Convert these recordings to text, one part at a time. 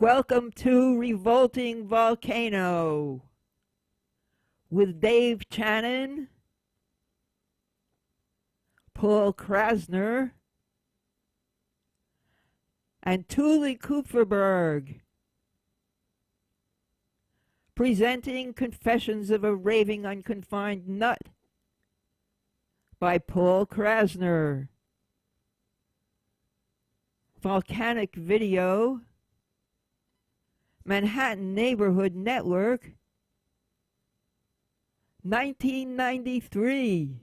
Welcome to Revolting Volcano with Dave Channon, Paul Krassner, and Tuli Kupferberg, presenting Confessions of a Raving Unconfined Nut by Paul Krassner. Volcanic Video, Manhattan Neighborhood Network, 1993.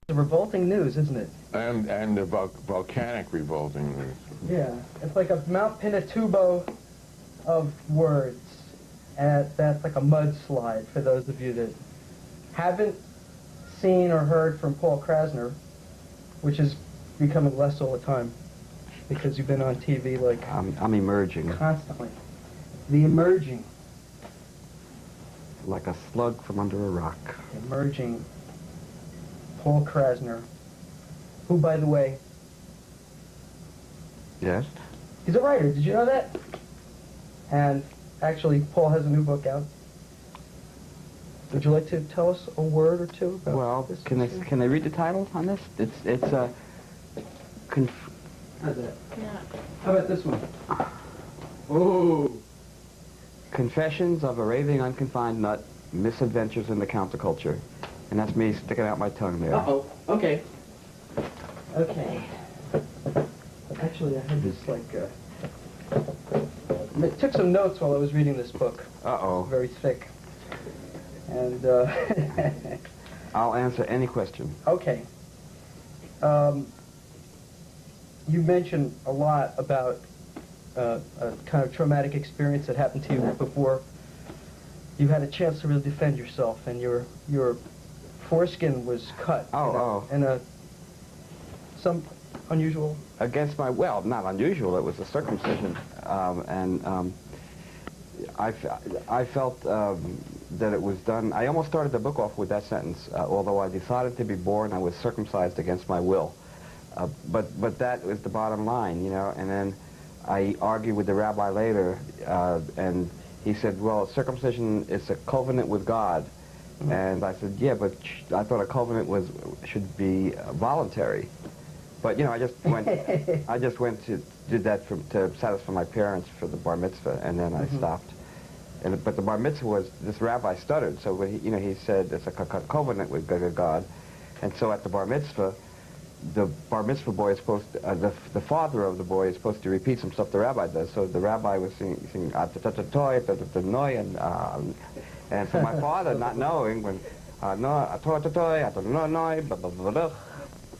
The revolting news, isn't it? And the volcanic revolting news. Yeah, it's like a Mount Pinatubo of words. And that's like a mudslide for those of you that haven't seen or heard from Paul Krassner, which is becoming less all the time because you've been on TV like I'm emerging. Constantly. The emerging. Like a slug from under a rock. Emerging Paul Krassner, who, by the way... Yes? He's a writer, did you know that? And actually, Paul has a new book out. Would you like to tell us a word or two about this? Well, can I read the title on this? It's a... How's that? Yeah. How about this one? Oh! Confessions of a Raving Unconfined Nut, Misadventures in the Counterculture. And that's me sticking out my tongue there. Uh-oh. Okay. Okay. Actually, I had this, like, I took some notes while I was reading this book. Uh-oh. Very thick. And, I'll answer any question. Okay. You mentioned a lot about a kind of traumatic experience that happened to you before you had a chance to really defend yourself, and your foreskin was cut in some unusual... Against my, well, not unusual, it was a circumcision, I felt that it was done. I almost started the book off with that sentence, although I decided to be born, I was circumcised against my will. But that was the bottom line, you know, and then I argued with the rabbi later, and he said, well, circumcision is a covenant with God. Mm-hmm. And I said, yeah, but I thought a covenant should be voluntary. But, you know, I just went to did that to satisfy my parents for the bar mitzvah, and then I stopped. But the bar mitzvah was, this rabbi stuttered, so when he said it's a covenant with God. And so at the bar mitzvah boy is supposed to, the father of the boy is supposed to repeat some stuff the rabbi does. So the rabbi was singing and so my father, not knowing, when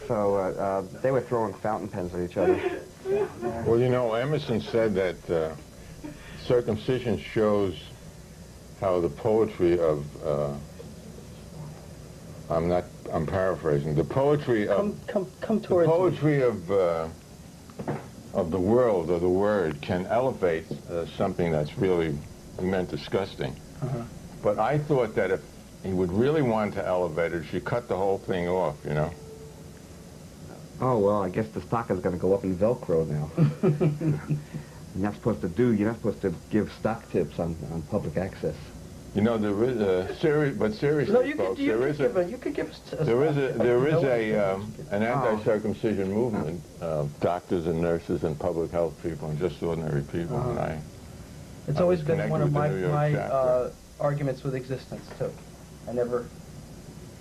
so they were throwing fountain pens at each other. Well, you know, Emerson said that circumcision shows how the poetry of I'm paraphrasing. The poetry of come towards the poetry of the world or the word can elevate something that's really meant disgusting. But I thought that if he would really want to elevate it, she cut the whole thing off, you know. Oh well, I guess the stock is going to go up in Velcro now. You're not supposed to give stock tips on public access. You know, there is a serious, but seriously, folks, there is an anti-circumcision movement of doctors and nurses and public health people and just ordinary people. And it's always been one of my arguments with existence too. I never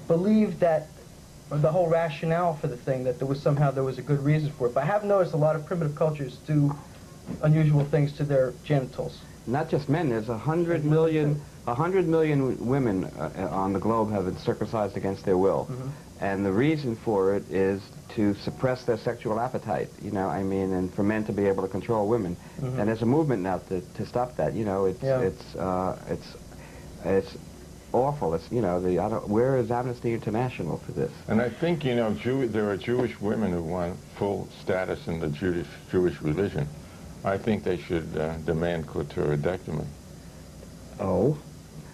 believed that the whole rationale for the thing, that there was a good reason for it. But I have noticed a lot of primitive cultures do unusual things to their genitals. Not just men. There's 100 million women on the globe have been circumcised against their will, and the reason for it is to suppress their sexual appetite. You know, I mean, and for men to be able to control women. And there's a movement now to stop that. You know, it's awful. It's, you know, where is Amnesty International for this? And I think, you know, there are Jewish women who want full status in the Jewish religion. I think they should demand clitoridectomy. Oh?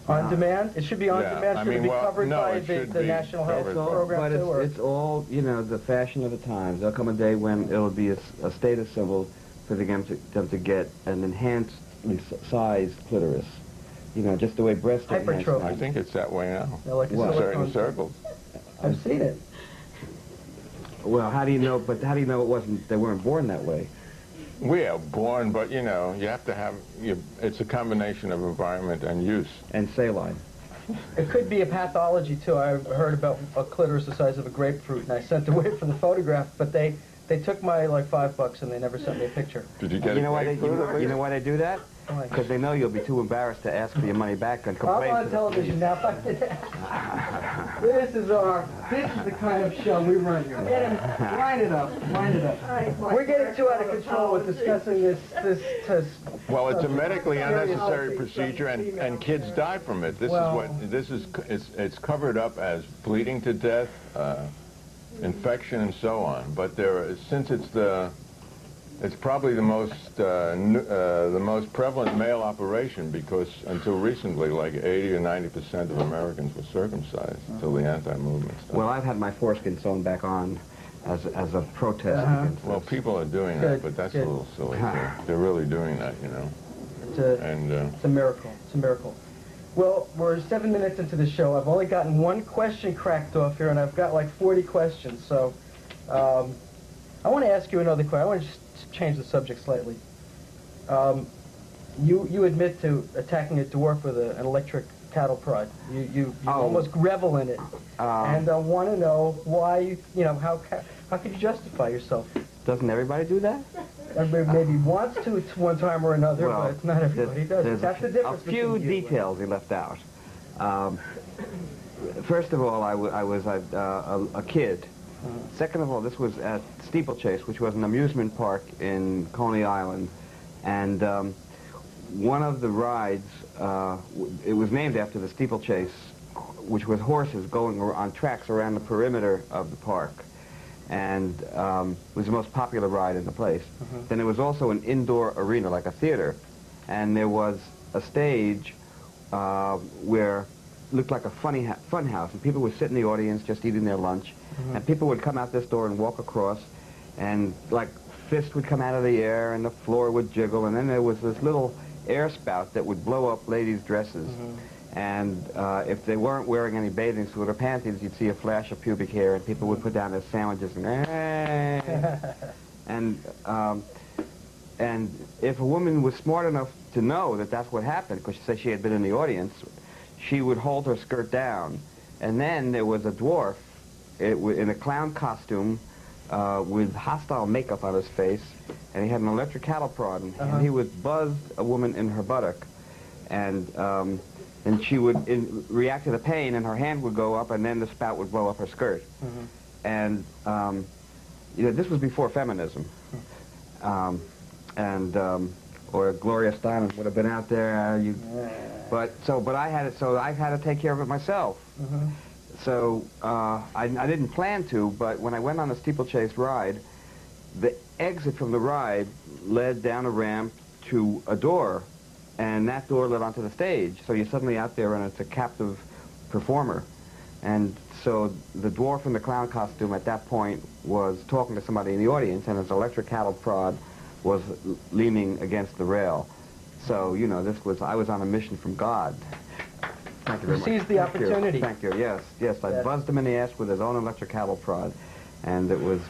On demand? It should be on demand. Should it be covered by the National Health Program too? It's all, you know, the fashion of the times. There'll come a day when it'll be a status symbol for them to get an enhancedly sized clitoris. You know, just the way breast Hypertrophy. I think it's that way now. They're like a In certain silicone circles. I've seen it. Well, how do you know? But how do you know it wasn't? They weren't born that way. We are born, but you know, you have to have. It's a combination of environment and use. And saline. It could be a pathology too. I heard about a clitoris the size of a grapefruit, and I sent away for the photograph, but they took my like $5 and they never sent me a picture. Did you get You a know why grapefruit? you know why they do that? Why? Because they know you'll be too embarrassed to ask for your money back and complain. I'm on to the television now. This is the kind of show we run here. Get him, line it up. We're getting too out of control with discussing this. Well, it's a medically serious unnecessary healthy. procedure, and kids die from it. Well- It's covered up as bleeding to death, infection, and so on. But since it's probably the most prevalent male operation, because until recently, like 80 or 90% of Americans were circumcised until the anti-movement stuff. Well, I've had my foreskin sewn back on as a protest against Well, this. people are doing Good, that, but that's good. a little silly. They're really doing that, you know. It's a miracle. It's a miracle. Well, we're 7 minutes into the show. I've only gotten one question cracked off here, and I've got like 40 questions. So I want to ask you another question. I want to just change the subject slightly. You admit to attacking a dwarf with an electric cattle prod. You almost revel in it. And I want to know why how could you justify yourself? Doesn't everybody do that? Everybody maybe wants to one time or another, Well, but not everybody does. There's That's the difference. a few between you. details he left out. First of all, I was a kid. Second of all, this was at Steeplechase, which was an amusement park in Coney Island, and one of the rides, it was named after the Steeplechase, which was horses going on tracks around the perimeter of the park, and it was the most popular ride in the place. Then there was also an indoor arena, like a theater, and there was a stage where it looked like a fun house, and people would sit in the audience just eating their lunch, and people would come out this door and walk across, and like fists would come out of the air, and the floor would jiggle, and then there was this little air spout that would blow up ladies' dresses. And if they weren't wearing any bathing suit or panties, you'd see a flash of pubic hair, and people would put down their sandwiches and if a woman was smart enough to know that that's what happened, because she said she had been in the audience, she would hold her skirt down. And then there was a dwarf in a clown costume with hostile makeup on his face, and he had an electric cattle prod, and he would buzz a woman in her buttock, and she would react to the pain, and her hand would go up, and then the spout would blow up her skirt. And this was before feminism, or Gloria Steinem would have been out there. But I had to take care of it myself. So I didn't plan to, but when I went on the steeplechase ride, the exit from the ride led down a ramp to a door, and that door led onto the stage. So you're suddenly out there, and it's a captive performer. And so the dwarf in the clown costume at that point was talking to somebody in the audience, and his electric cattle prod was leaning against the rail. So, I was on a mission from God. Thank you very much. Seized the opportunity. Thank you. Yes. I buzzed him in the ass with his own electric cattle prod, and it was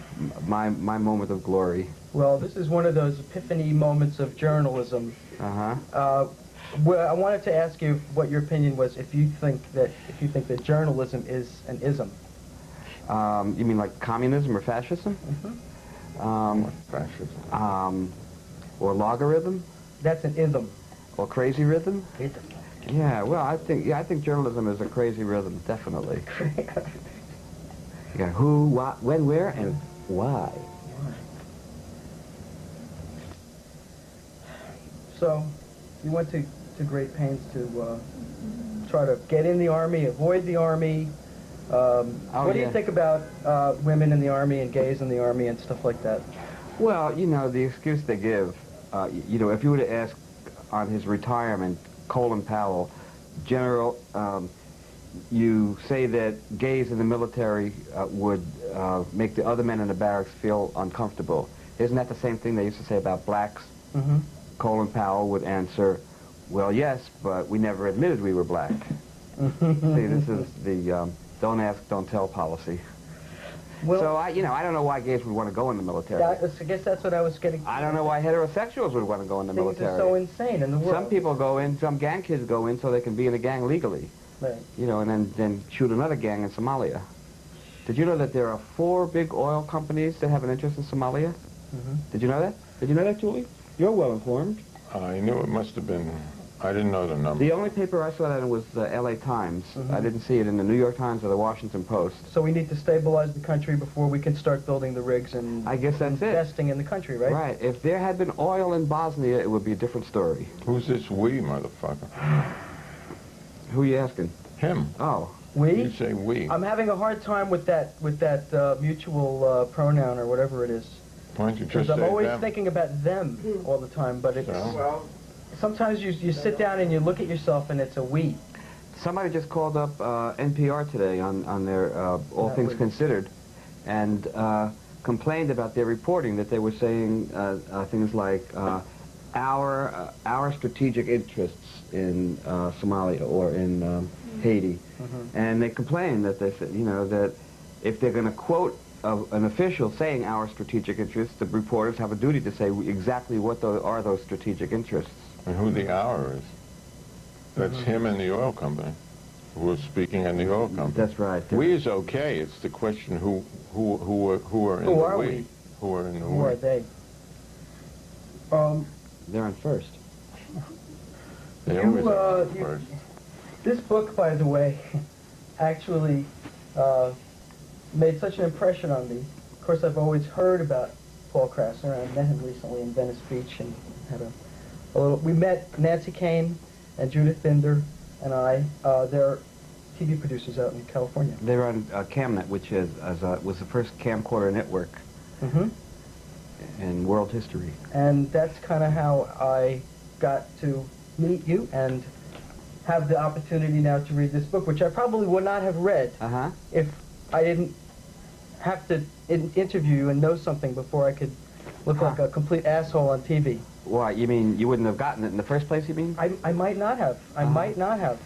my moment of glory. Well, this is one of those epiphany moments of journalism. Well, I wanted to ask you what your opinion was if you think that journalism is an ism. You mean like communism or fascism? Fascism. Or logarithm? That's an ism. Or crazy rhythm? Ism. Yeah, well, I think journalism is a crazy rhythm, definitely. You got who, what, when, where, and why. So, you went to great pains to try to get in the Army, avoid the Army. What do you think about women in the Army and gays in the Army and stuff like that? Well, the excuse they give, if you were to ask on his retirement, Colin Powell, General, you say that gays in the military would make the other men in the barracks feel uncomfortable. Isn't that the same thing they used to say about blacks? Mm-hmm. Colin Powell would answer, well, yes, but we never admitted we were black. See, this is the don't ask, don't tell policy. Well, So, I don't know why gays would want to go in the military. yeah, I guess that's what I was getting. I don't know why heterosexuals would want to go in the Things military. are so insane in the world. Some people go in, some gang kids go in so they can be in a gang legally. Right. And then shoot another gang in Somalia. Did you know that there are 4 big oil companies that have an interest in Somalia? Mm-hmm. Did you know that? Did you know that, Tuli? You're well informed. I knew it must have been, I didn't know the number. The only paper I saw that in was the L.A. Times. Mm-hmm. I didn't see it in the New York Times or the Washington Post. So we need to stabilize the country before we can start building the rigs and I guess that's it. investing in the country, right? Right. If there had been oil in Bosnia, it would be a different story. Who's this we, motherfucker? Who are you asking? Him. Oh. You We? say we. I'm having a hard time with that mutual pronoun or whatever it is. Why don't you Because just I'm say always them? thinking about them all the time, but it's... So? Well, Sometimes you sit down and you look at yourself and it's a we. Somebody just called up NPR today on their All That Things was- Considered and complained about their reporting that they were saying things like our strategic interests in Somalia or in Haiti. And they complained that they said, that if they're going to quote an official saying our strategic interests, the reporters have a duty to say exactly what are those strategic interests. And who the our is. That's him and the oil company. Who is speaking in the oil company. That's right. We is okay. It's the question who are in Who the are we. we? Who are in the Who we. are they? They're on first. They You, always are you- first. This book, by the way, actually made such an impression on me. Of course, I've always heard about Paul Krassner. I met him recently in Venice Beach and had a little... We met Nancy Kane and Judith Binder and I. They're TV producers out in California. They run CamNet, which was the first camcorder network Mm-hmm. in world history. And that's kind of how I got to meet you and have the opportunity now to read this book, which I probably would not have read Uh-huh. if I didn't have to interview you and know something before I could look like a complete asshole on TV. Why? You mean you wouldn't have gotten it in the first place, you mean? I might not have. I might not have.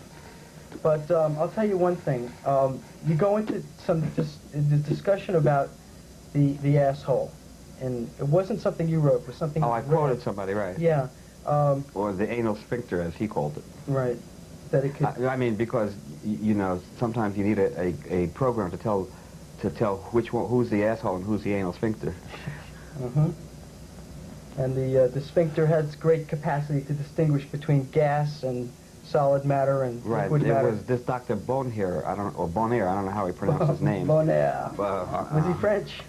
But I'll tell you one thing. You go into some discussion about the asshole, and it wasn't something you wrote. It was something Oh, you I read. quoted somebody, right. Yeah. Or the anal sphincter, as he called it. Right. That it could... I mean, because, sometimes you need a program to tell who's the asshole and who's the anal sphincter. Mm-hmm. And the sphincter has great capacity to distinguish between gas and solid matter and Right. liquid It matter. was this Dr. Bonaire, Bonaire, I don't know how he pronounced his name. Bonaire. But, Was he French?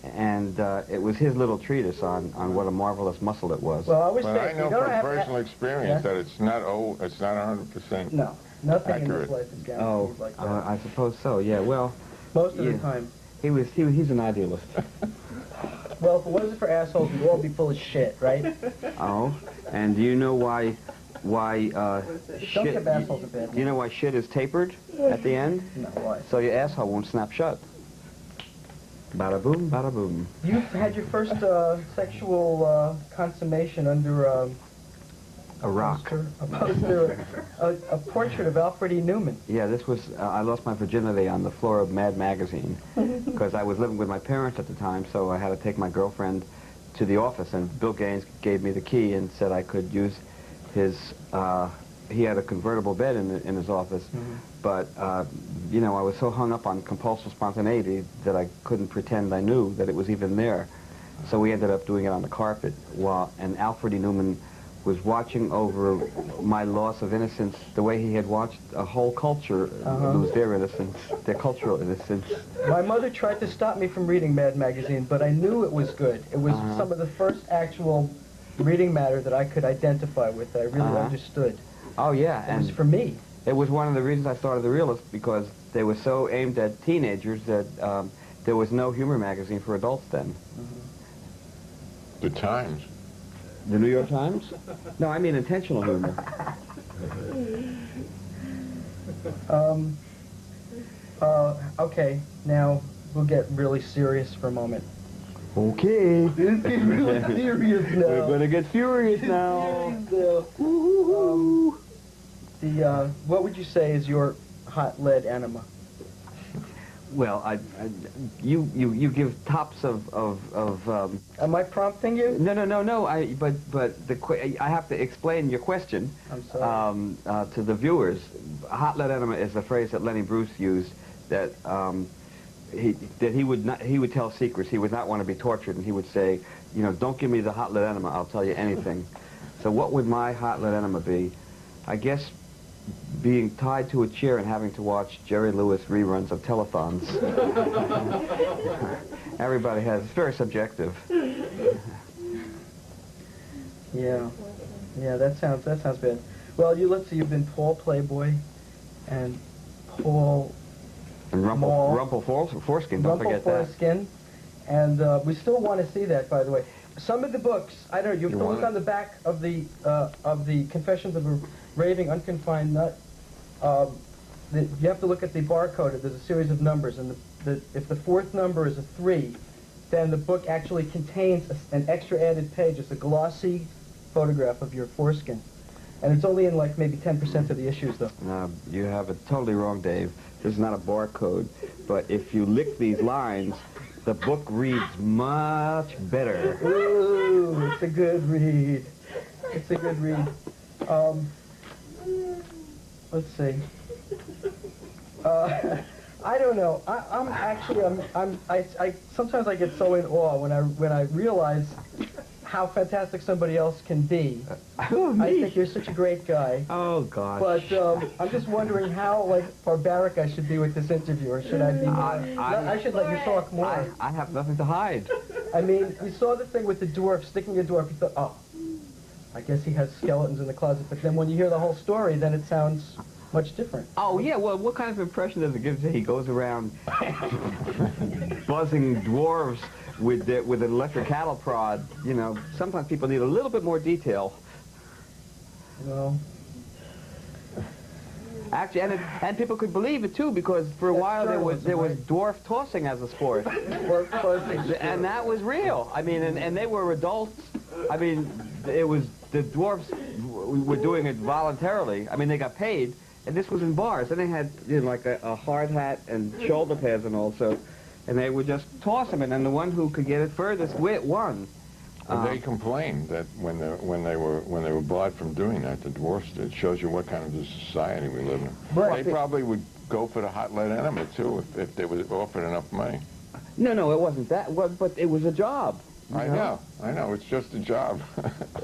And it was his little treatise on what a marvelous muscle it was. Well, I always But say I know you don't from have personal experience Yeah. that it's not 100%. No, nothing in accurate. this life is guaranteed Oh, like that. I suppose so. Yeah. Well, Most of yeah. the time. he's an idealist. Well, if it wasn't for assholes, we'd all be full of shit, right? Oh, and do you know why Don't shit? give assholes a bad Do you know why shit is tapered at the end? No, why? So your asshole won't snap shut. Bada boom, bada boom. You had your first sexual consummation under A rock. a poster, a portrait of Alfred E. Newman. Yeah, this was, I lost my virginity on the floor of Mad Magazine because I was living with my parents at the time, so I had to take my girlfriend to the office, and Bill Gaines gave me the key and said I could use his, he had a convertible bed in his office, but, I was so hung up on compulsive spontaneity that I couldn't pretend I knew that it was even there. So we ended up doing it on the carpet, and Alfred E. Newman was watching over my loss of innocence the way he had watched a whole culture lose their innocence, their cultural innocence. My mother tried to stop me from reading Mad Magazine, but I knew it was good. It was some of the first actual reading matter that I could identify with, that I really understood. Oh, yeah. It was for me. It was one of the reasons I started The Realist, because they were so aimed at teenagers that there was no humor magazine for adults then. The Times. The New York Times? No, I mean intentional humor. Okay, now we'll get really serious for a moment. Okay. This is really serious now. We're gonna get furious now. What would you say is your hot lead enema? Well, you give tops of Am I prompting you? No. I have to explain your question. I'm sorry. To the viewers. Hot lead enema is a phrase that Lenny Bruce used that he would tell secrets. He would not want to be tortured, and he would say, you know, don't give me the hot lead enema. I'll tell you anything. So what would my hot lead enema be? I guess being tied to a chair and having to watch Jerry Lewis reruns of telethons. Everybody has, it's very subjective. Yeah, that sounds bad. Well, let's see, you've been Paul Playboy and Paul And Rumple Foreskin, don't forget that. Foreskin, and we still want to see that, by the way. Some of the books, I don't know, you have to look on the back of the Confessions of a Raving Unconfined Nut. You have to look at the barcode. There's a series of numbers, and if the fourth number is a 3, then the book actually contains an extra added page. It's a glossy photograph of your foreskin. And it's only in like maybe 10% of the issues, though. No, you have it totally wrong, Dave. This is not a barcode. But if you lick these lines, the book reads much better. Ooh, it's a good read. It's a good read. Let's see. I don't know. Sometimes I get so in awe when I realize how fantastic somebody else can be. Oh, me? I think you're such a great guy. Oh, gosh. But I'm just wondering how barbaric I should be with this interview, or should I be more? I should let you talk more. I have nothing to hide. I mean, you saw the thing with the dwarf, sticking a dwarf, you thought, oh, I guess he has skeletons in the closet. But then when you hear the whole story, then it sounds much different. Oh, yeah, well, what kind of impression does it give to he goes around buzzing dwarves with an electric cattle prod? You know, sometimes people need a little bit more detail. Well, actually, and people could believe it too, because for a while there was dwarf tossing as a sport, and that was real. I mean, and they were adults. I mean, it was the dwarves were doing it voluntarily. I mean, they got paid, and this was in bars. And they had, you know, like a hard hat and shoulder pads and all, so, and they would just toss them, and then the one who could get it furthest won. They complained that when they were barred from doing that, the dwarfs did. It shows you what kind of a society we live in. Right. They probably would go for the hot lead enema too if they were offered enough money. No, it wasn't that. Well, but it was a job. I know. It's just a job.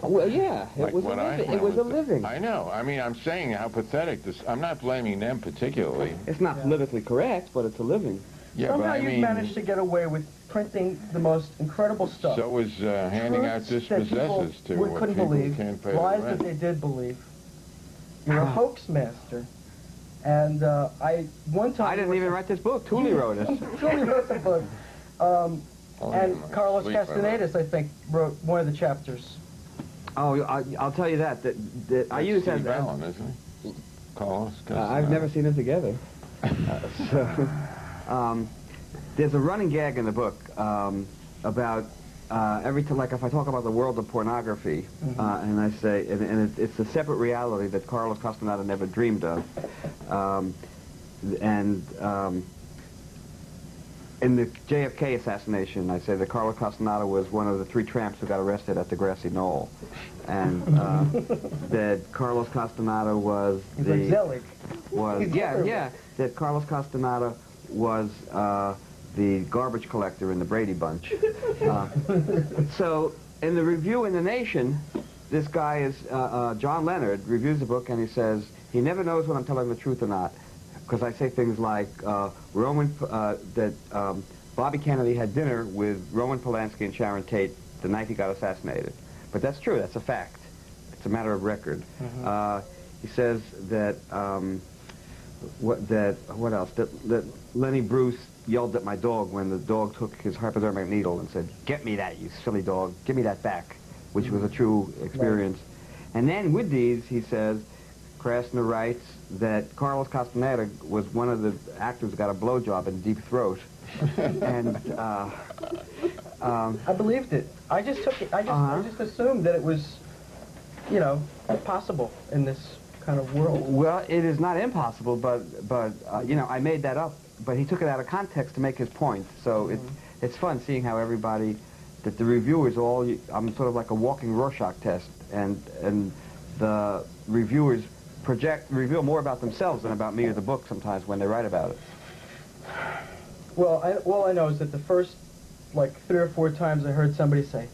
Well, yeah, Like it was a living. I know. I mean, I'm saying how pathetic this. I'm not blaming them particularly. It's not politically correct, but it's a living. Yeah, somehow but I you've mean, managed to get away with printing the most incredible stuff. so was handing out Truths that dispossesses to people couldn't people believe, who can't pay lies the that rent. they did believe. You're a hoax master. And one time... I didn't even write this book. Tuli wrote it. Tuli wrote the book. And my Carlos sleep, I Castanedas, I think, wrote one of the chapters. Oh, I'll tell you that I That's use Steve that. Allen, isn't he? Carlos. I've never seen them together. There's a running gag in the book about every time, like if I talk about the world of pornography, and I say, it's a separate reality that Carlos Castaneda never dreamed of, in the JFK assassination, I say that Carlos Castaneda was one of the 3 tramps who got arrested at the grassy knoll, and that Carlos Castaneda was He's like Zelig. That Carlos Castaneda was the garbage collector in the Brady Bunch. So in the review in The Nation, this guy is John Leonard reviews the book, and he says he never knows when I'm telling the truth or not, because I say things like Bobby Kennedy had dinner with Roman Polanski and Sharon Tate the night he got assassinated. But that's true. That's a fact. It's a matter of record. He says that what else? That Lenny Bruce yelled at my dog when the dog took his hypodermic needle and said, "Get me that, you silly dog. Give me that back," which was a true experience. Right. And then with these, he says, Krassner writes that Carlos Castaneda was one of the actors who got a blowjob in Deep Throat. And I believed it. I just took it. I just assumed that it was, you know, possible in this kind of world. Well, it is not impossible, but you know, I made that up. But he took it out of context to make his point. So it's fun seeing how everybody, that the reviewers all, I'm sort of like a walking Rorschach test, and the reviewers reveal more about themselves than about me or the book sometimes when they write about it. Well, all I know is that the first, like, 3 or 4 times I heard somebody say,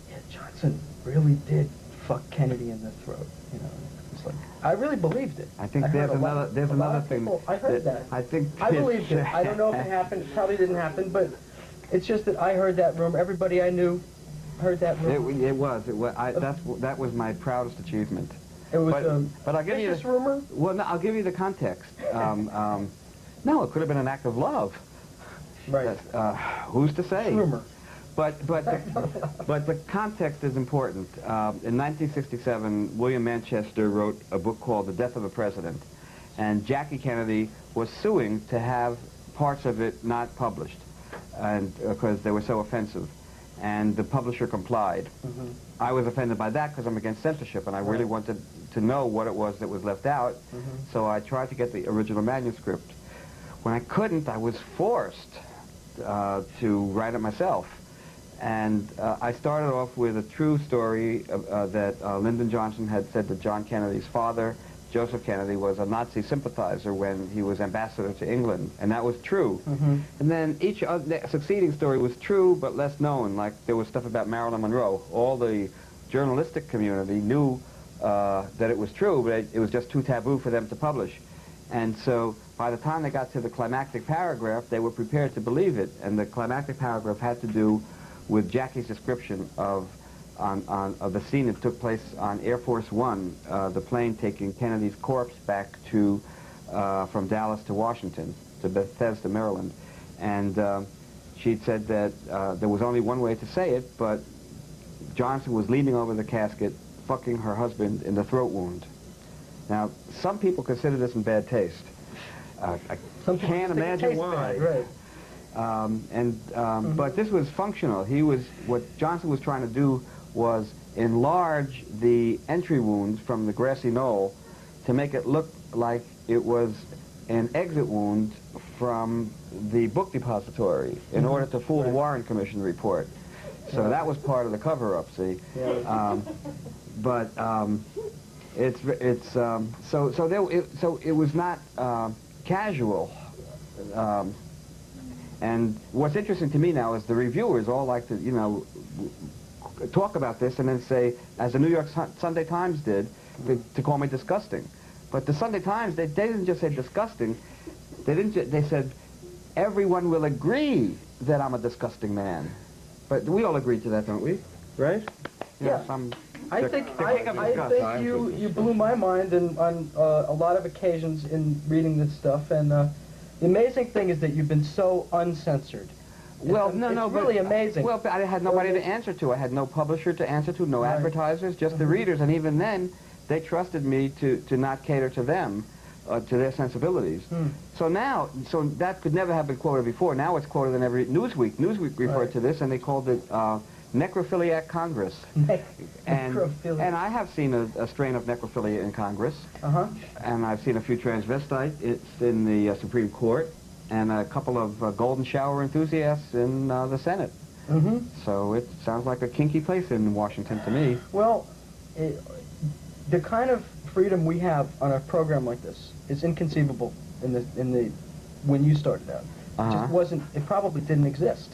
yeah, Johnson really did fuck Kennedy in the throat, you know. It's like, I really believed it. I think there's another thing. I heard that. I think I believed it. I don't know if it happened. It probably didn't happen, but it's just that I heard that rumor. Everybody I knew heard that rumor. It was. That was my proudest achievement. It was. But I'll give you this rumor. Well, no, I'll give you the context. No, it could have been an act of love. Right. Who's to say? Rumor. But the context is important. In 1967, William Manchester wrote a book called The Death of a President, and Jackie Kennedy was suing to have parts of it not published, and because they were so offensive, and the publisher complied. I was offended by that because I'm against censorship, and I really wanted to know what it was that was left out, so I tried to get the original manuscript. When I couldn't, I was forced to write it myself. And I started off with a true story that Lyndon Johnson had said that John Kennedy's father, Joseph Kennedy, was a Nazi sympathizer when he was ambassador to England, and that was true. And then each succeeding story was true but less known, like there was stuff about Marilyn Monroe. All the journalistic community knew that it was true, but it was just too taboo for them to publish. And so by the time they got to the climactic paragraph, they were prepared to believe it, and the climactic paragraph had to do with Jackie's description of the scene that took place on Air Force One, the plane taking Kennedy's corpse back to from Dallas to Washington, to Bethesda, Maryland. And she'd said that there was only one way to say it, but Johnson was leaning over the casket, fucking her husband in the throat wound. Now, some people consider this in bad taste. I can't imagine why. Bad, right. But this was functional. What Johnson was trying to do was enlarge the entry wounds from the grassy knoll to make it look like it was an exit wound from the book depository in order to fool the Warren Commission report. So that was part of the cover-up, see. So it was not casual. And what's interesting to me now is the reviewers all like to, you know, talk about this and then say, as the New York Sunday Times did, to call me disgusting. But the Sunday Times, they didn't just say disgusting. They said, everyone will agree that I'm a disgusting man. But we all agree to that, don't we? Right? Yeah. I think you blew my mind on a lot of occasions in reading this stuff, and the amazing thing is that you've been so uncensored. Well, it's really amazing. Well, I had nobody to answer to. I had no publisher to answer to, no advertisers, just the readers, and even then, they trusted me to not cater to them, to their sensibilities. So now, that could never have been quoted before. Now it's quoted in every Newsweek. Newsweek referred to this, and they called it Necrophiliac Congress. And I have seen a strain of necrophilia in Congress. And I've seen a few transvestites. It's in the Supreme Court, and a couple of golden shower enthusiasts in the Senate. So it sounds like a kinky place in Washington to me. Well, the kind of freedom we have on a program like this is inconceivable when you started out. It just wasn't. It probably didn't exist.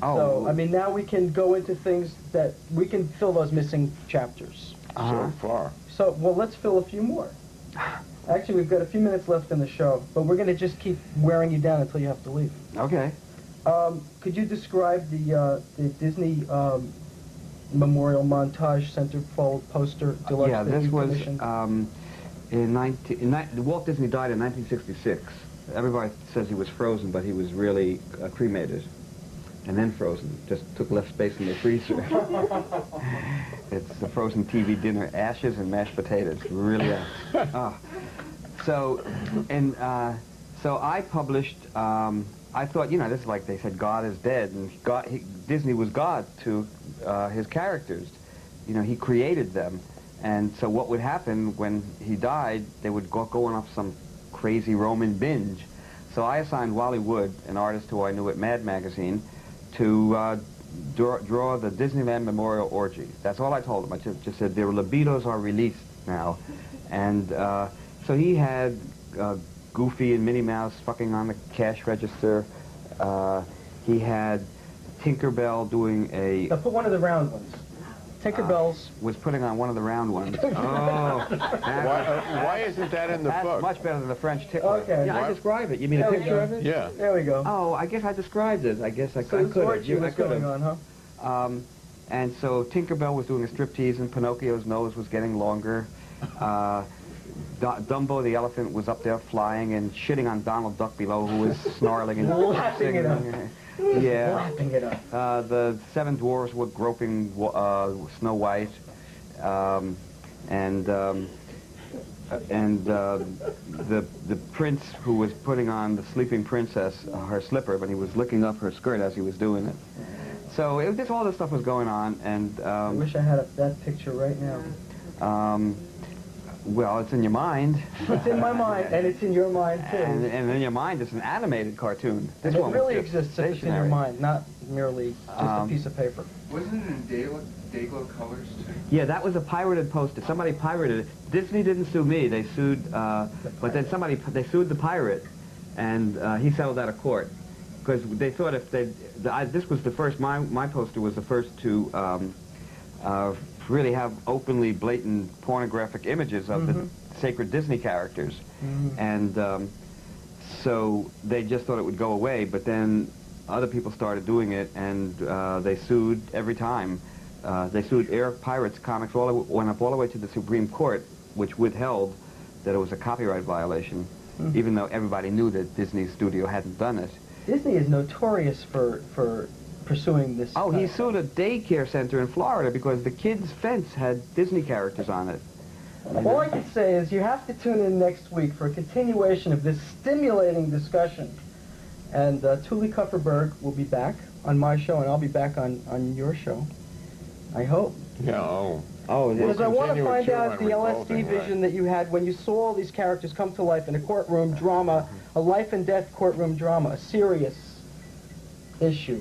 So, I mean, now we can go into things that we can fill those missing chapters. So far. So, well, let's fill a few more. Actually, we've got a few minutes left in the show, but we're going to just keep wearing you down until you have to leave. Okay. Could you describe the Disney Memorial Montage Centerfold poster deluxe? Yeah, this was Walt Disney died in 1966. Everybody says he was frozen, but he was really cremated. And then frozen. Just took less space in the freezer. It's the frozen TV dinner, ashes and mashed potatoes. Really. So I published I thought, you know, this is like they said God is dead, and Disney was God to his characters. You know, he created them. And so what would happen when he died, they would go on off some crazy Roman binge. So I assigned Wally Wood, an artist who I knew at Mad Magazine, to draw the Disneyland Memorial Orgy. That's all I told him. I just said their libidos are released now. And so he had Goofy and Minnie Mouse fucking on the cash register. He had Tinkerbell doing a... Now put one of the round ones. Tinkerbell's... was putting on one of the round ones. Why isn't that in the That's book? much better than the French tickler. Okay. Yeah, I describe it. You mean There a we picture go. of it? Yeah. There we go. Oh, I guess I described it. I guess I So could this have. orgy was going on, huh? And so Tinkerbell was doing a striptease, and Pinocchio's nose was getting longer. Dumbo the elephant was up there flying and shitting on Donald Duck below, who was snarling and Lapping it up. Yeah. Lapping it up. The seven dwarves were groping Snow White, and the prince who was putting on the sleeping princess her slipper, but he was licking up her skirt as he was doing it. So all this stuff was going on, and I wish I had that picture right now. Well, it's in your mind. It's in my mind, and it's in your mind too. And in your mind, it's an animated cartoon. This And one it really was just exists if it's in your stationary. mind, not merely just a piece of paper. Wasn't it in Dayglow colors too? Yeah, that was a pirated poster. Somebody pirated it. Disney didn't sue me. They sued, but then they sued the pirate, and he settled out of court because they thought if this was the first. My poster was the first to really have openly blatant pornographic images of the sacred Disney characters, and so they just thought it would go away. But then other people started doing it, and they sued every time. They sued Air Pirates Comics, went up all the way to the Supreme Court, which withheld that it was a copyright violation, even though everybody knew that Disney Studio hadn't done it. Disney is notorious for pursuing this. Oh, he sued a daycare center in Florida because the kids' fence had Disney characters on it. All I can say is you have to tune in next week for a continuation of this stimulating discussion. And Tuli Kupferberg will be back on my show, and I'll be back on your show. I hope. Yeah, Oh, Because I want to continue find with you out on the Revolting, LSD vision right. that you had when you saw all these characters come to life in a courtroom drama, a life and death courtroom drama, a serious issue.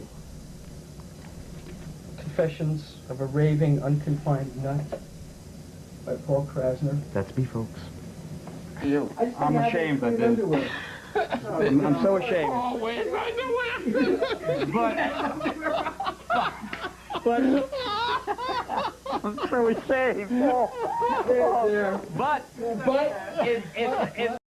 Confessions of a Raving Unconfined Nut by Paul Krassner. That's me, folks. You. I'm ashamed I did. I'm so ashamed. But I'm so ashamed. Oh, there. But it's